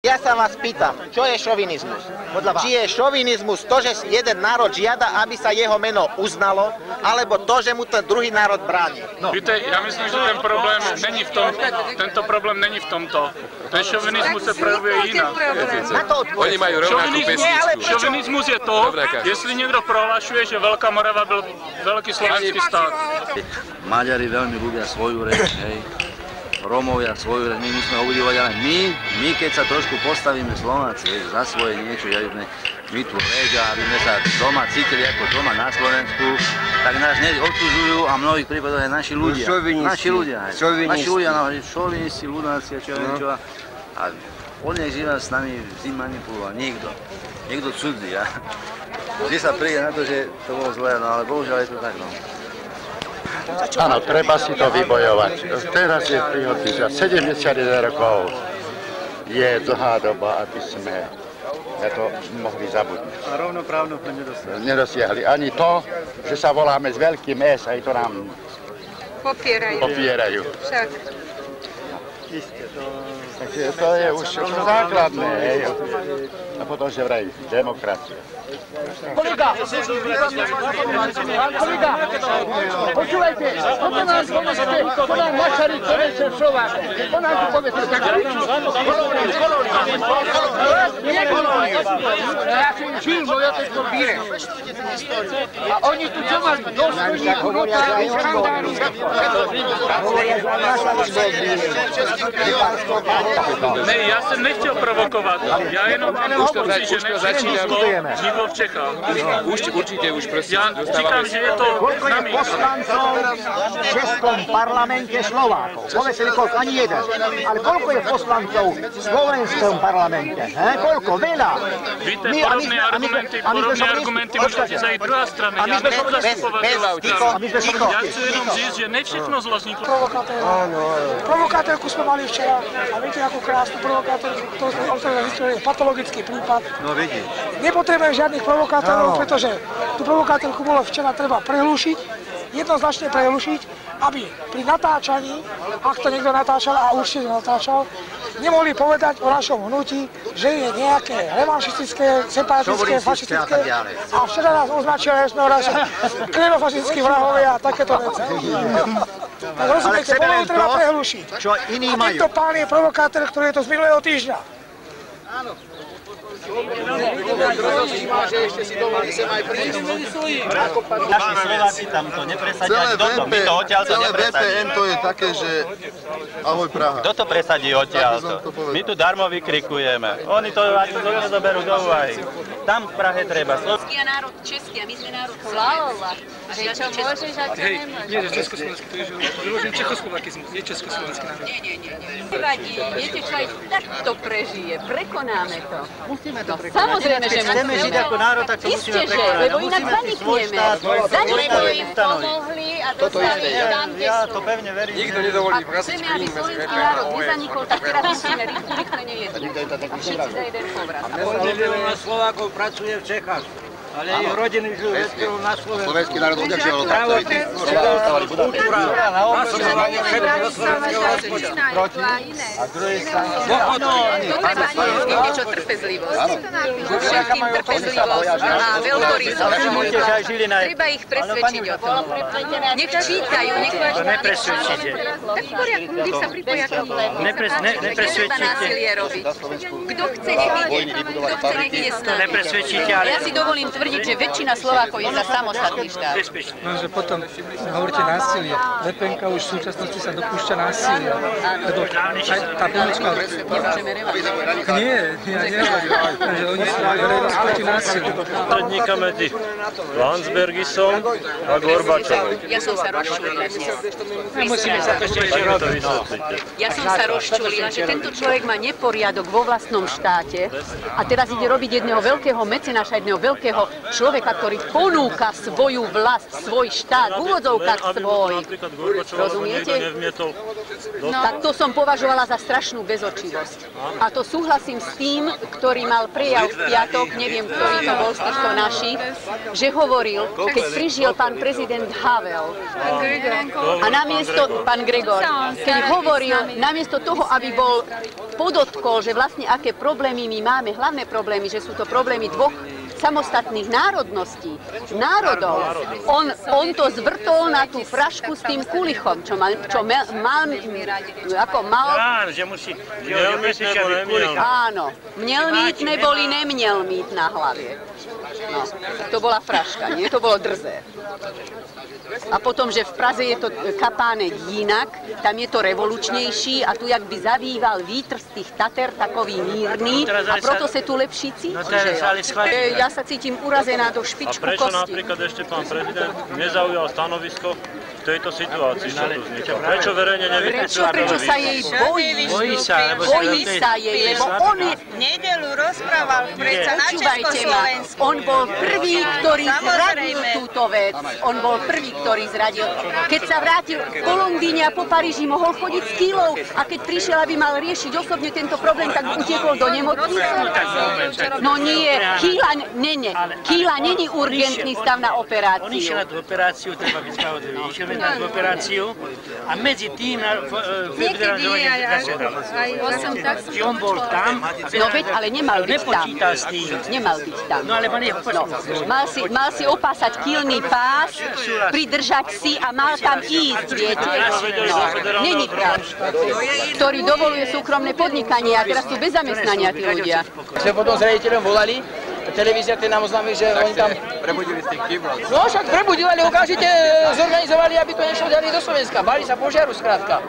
Ja sa vás pýtam, čo je šovinizmus? Či je šovinizmus to, že jeden národ žiada, aby sa jeho meno uznalo, alebo to, že mu ten druhý národ bráni? Víte, ja myslím, že ten problém není v tom, tento problém není v tomto. Ten šovinizmus sa prejavuje inak. Oni majú rovnakú pesničku. Šovinizmus je to, jestli niekto prohlašuje, že Veľká Morava byl veľký slovenský štát. Maďari veľmi ľúbia svoju reč, hej. Rómovia svoju reč, my musíme obdivovať, ale my keď sa trošku postavíme Slováci za svoje niečo, my tu reč, aby sme sa doma cítili ako doma na Slovensku, tak nás odsudzujú a v mnohých prípadoch aj naši ľudia. Naši ľudia, šovinisti, ľudáci a čo ja viem čo. A odnech živa s nami vždy manipuloval niekto cudzí. Vždy sa príde na to, že to bolo zlé, no ale bohužiaľ je to tak, no. Áno, treba si to vybojovať. Teraz je príhodný, že 71 rokov je dlhá doba, aby sme to mohli zabudnúť. A rovnoprávnosť nedosiahli. Ani to, že sa voláme s veľkým S, aj to nám popierajú. Však. Takže to je už základné, hej. A potom, že vraj demokracia. Kolega, počúvajte, toto nám povedzte, to nám Masaryk povedzte Slovákom. To nám tu povedzte. Nie kolónia. Ja som žil v Mojoteckom víre. A oni tu čo mali? Dostojníku, notáru, škandáru. Ne, ja som nechtěl provokovat. Ja jenom hovorím, že nevzniklo v Čechách. Určite už proste Ja říkám, že je to Koľko je poslancov v Českom parlamente Slovákov? Povedzte mi koľko, ani jeden. Ale koľko je poslancov v Slovenskom parlamente? Koľko? Veľa. Víte, podobné argumenty môžete zajít druhá strana. Ja nechcem zastupovat Ja chcem jenom říct, že ne všechno zlo vzniklo. Provokátérku sme mali včera a viete, akú krásnu provokátérku, to je patologický prípad. No vidíš. Nepotrebujeme žiadnych provokátorov, pretože tú provokátérku bolo včera treba prehlušiť, jednoznačne prehlušiť, aby pri natáčaní, ak to niekto natáčal a určite natáčal, nemohli povedať o našom hnutí, že je nejaké revanšistické, separatistické, fašistické a včera nás označili, že sme klerofašistickí vrahovia a takéto veci. Tak rozumiete, bolo treba prehlušiť. A tento pán je provokátor, ktorý je to z minulého týždňa. Áno. Naši Slováci tam to nepresadia, kto to? My to odtiaľto nepresadíme. VPN to je také, že ahoj Praha. Kto to presadí odtiaľto? My tu darmo vykrikujeme. Oni to ani nezoberú do úvahy. Tam v Prahe treba. Slovenský je národ český a my sme národ Sláva. Že čo môžeš a čo nemáš? Nie, že československý, to je vyložený čechoslovakizmus, nie československý národ. Nie. Nevadí, viete čo, aj tak to prežije, prekonáme to. Musíme to prekonať. Samozrejme, že chceme žiť ako národ, tak to musíme prekonať. Lebo inak zanikneme. Zanikneme im pomohli a dostali tam, kde sú. Ja to pevne verím. Nikto nedovolí Ak chceme, aby slovenský národ nezanikol, tak teraz musíme rýchlene jednať. A všetci za jeden povrat. 500 miliónov Slovákov pracuje v Čechách. Ale ich rodiny žijú väčšinou na Slovensku. Slovenský národ odjakžiaľ Zdravotníctvo, kultúra, masovanie, všetko do slovenského rozpočtu. A druhej strane... To treba niečo trpezlivosť. Všetkým trpezlivosť a veľkorysosť. Treba ich presvedčiť o tom. Nech čítajú, nech váš... Nepresvedčíte. Tak v poriadku, vy sa pripoja k tomu. Nepresvedčíte. Násilie robiť. Kto chce, nech ide. Kto chce, nech ide s nami. Nepresvedčíte, ale... Ja si dovolím tvrdiť, že väčšina Slovákov je za samostatný štát. Lenže potom hovoríte násilie. Lepenka už v súčasnosti sa dopúšťa násilia. Lebo aj tá pomočka... Nemôžeme revanšovať. Nie, ja nehovorím. Takže oni sú verejnosť proti násiliu. Stredníka medzi Landsbergisom a Gorbačovom. Ja som sa rozčulila dnes. Nemusíme sa to ešte robiť. Ja som sa rozčulila, že tento človek má neporiadok vo vlastnom štáte a teraz ide robiť jedného veľkého mecenáša, jedného veľkého človeka, ktorý ponúka svoju vlast, svoj štát, v úvodzovkách svoj. Rozumiete? No, tak to som považovala za strašnú bezočivosť. A to súhlasím s tým, ktorý mal prejav v piatok, neviem, ktorý to bol z týchto našich, že hovoril, keď prišiel pán prezident Havel a namiesto, pán Gregor, keď hovoril, namiesto toho, aby bol podotkol, že vlastne aké problémy my máme, hlavné problémy, že sú to problémy dvoch samostatných národností, národov. On to zvrtol na tú frašku s tým kulichom, čo mal, ako mal... Áno, měl mít neboli neměl mít na hlavě. No, to bola fraška, nie? To bolo drzé. A potom, že v Praze je to kapánek jinak, tam je to revolučnější a tu jak by zavýval vítr z tých Tater, takový mírny a proto se tu lepší cíti, že jo? Ja sa cítim urazená do špičku kosti. A prečo napríklad ešte pán prezident nezaujal stanovisko v tejto situácii, čo tu vzniká? Prečo verejne nevypísal? Prečo sa jej bojí? Bojí sa jej, lebo on je... Nedelu rozprával predsa na Československu. On bol prvý, ktorý zradil túto vec. On bol prvý, ktorý zradil. Keď sa vrátil po Londýne a po Paríži, mohol chodiť s Kýlou a keď prišiel, aby mal riešiť osobne tento problém, tak utiekol do nemocnice. No nie, Kýla není urgentný stav na operáciu. On išiel na tú operáciu, treba byť spravodlivý. Išiel na tú operáciu a medzi tým federalizovanie zasedal. Čiže on bol tam. No veď, ale nemal byť tam. Nemal byť tam. No ale mal si opásať kýlny pás, pridržať si a mal tam ísť, viete? No, není tam. Ktorý dovoluje súkromné podnikanie a teraz sú bez zamestnania tí ľudia. Sme potom s riaditeľom volali, televízia ten nám oznámil, že oni tam... Prebudili ste kým vlastne? No však prebudili, ale okamžite zorganizovali, aby to nešlo ďalej do Slovenska. Báli sa požiaru skrátka.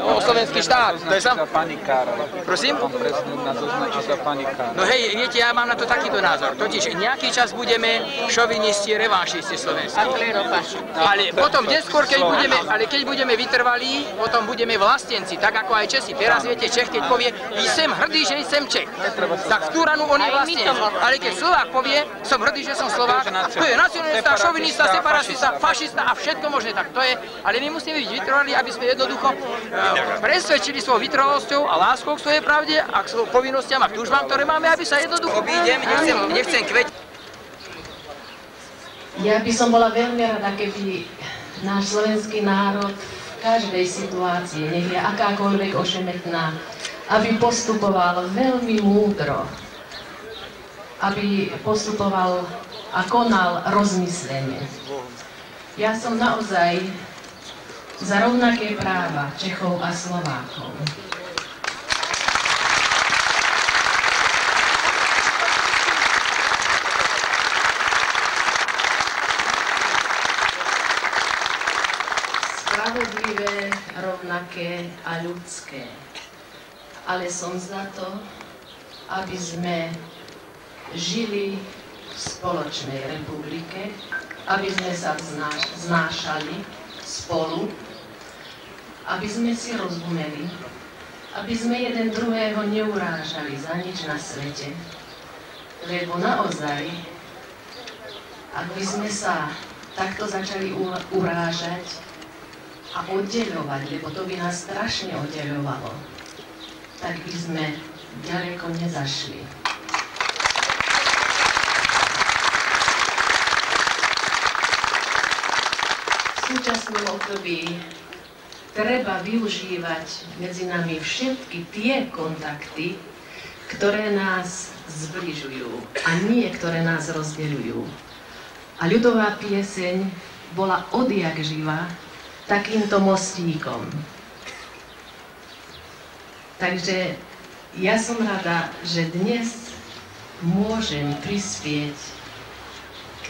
O slovenský štát. To je sam... Prosím? No hej, viete, ja mám na to takýto názor. Totiž nejaký čas budeme šovinisti, revanšisti slovenskí. Ale potom neskôr, keď budeme vytrvalí, potom budeme vlastenci, tak ako aj Česi. Teraz viete, Čech, keď povie, som hrdý, že som Čech. Tak v tú ranu on je vlastenec. Ale keď Slovák povie, som hrdý, že som Slovák, to je nacionalista, šovinista, separatista, fašista a všetko možné, tak to je. Ale my musíme byť vytrvalí, aby sme jednoducho presvedčili svojou vytrvalosťou a láskou k svojej pravde a k svojim povinnostiam a k túžbám, ktoré máme, aby sa jednoducho obídem, nechcem kveť. Ja by som bola veľmi rada, keby náš slovenský národ v každej situácii, nech je akákoľvek ošemetná, aby postupoval veľmi múdro, aby postupoval a konal rozmyslene. Ja som naozaj za rovnaké práva Čechov a Slovákov. Spravodlivé, rovnaké a ľudské. Ale som za to, aby sme žili v spoločnej republike, aby sme sa znášali spolu, aby sme si rozumeli, aby sme jeden druhého neurážali za nič na svete. Lebo naozaj, ak by sme sa takto začali urážať a oddeľovať, lebo to by nás strašne oddeľovalo, tak by sme ďaleko nezašli. V súčasnom období treba využívať medzi nami všetky tie kontakty, ktoré nás zbližujú a nie, ktoré nás rozdeľujú. A ľudová pieseň bola odjak živa takýmto mostíkom. Takže ja som rada, že dnes môžem prispieť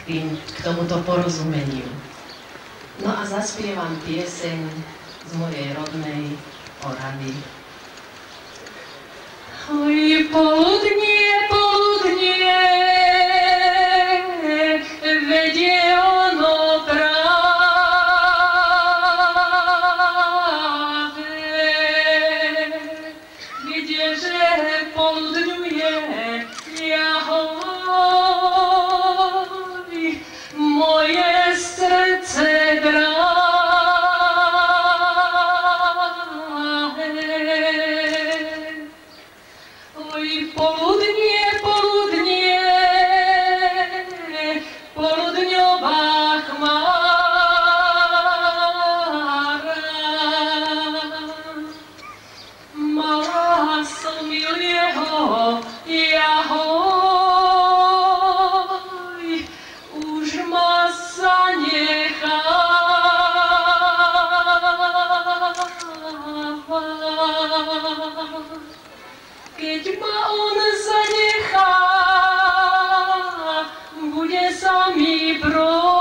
k tomuto porozumeniu. No a zaspievam pieseň z mojej rodnej Oravy. Oj, poludnie, poludnie, vedie ono práve, kdeže poludňuje jahod. som jeho jahoj, už ma zanecháva. Keď ma on zanechá, bude sa mi prosiť.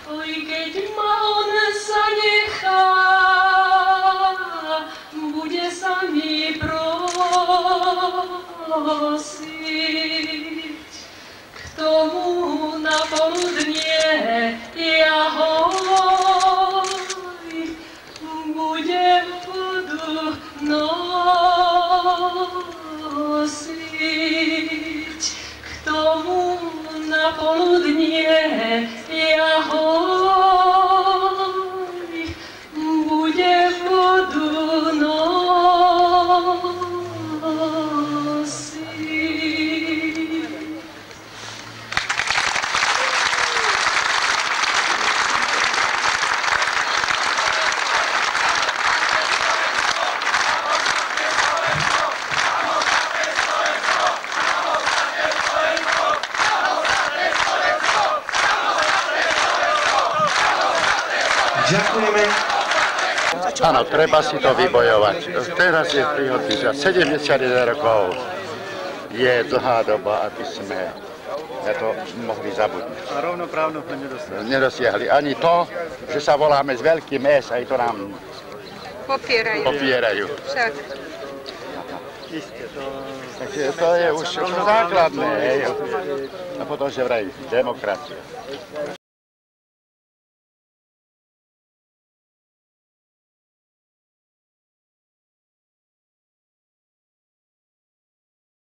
Oj, keď ma on zanechá, bude sa mi prosiť. K tomu na poludnie jahoj budem vodu nosiť. K tomu na poludnie jahoj budem vodu nosiť. Ďakujeme. Áno, treba si to vybojovať. Teraz je príhodný, že 71 rokov je dlhá doba, aby sme to mohli zabudnúť. A rovnoprávnosť sme nedosiahli. Ani to, že sa voláme z veľkým S, aj to nám popierajú. Však. Takže to je už základné, hej. A potom, že vraj demokracia.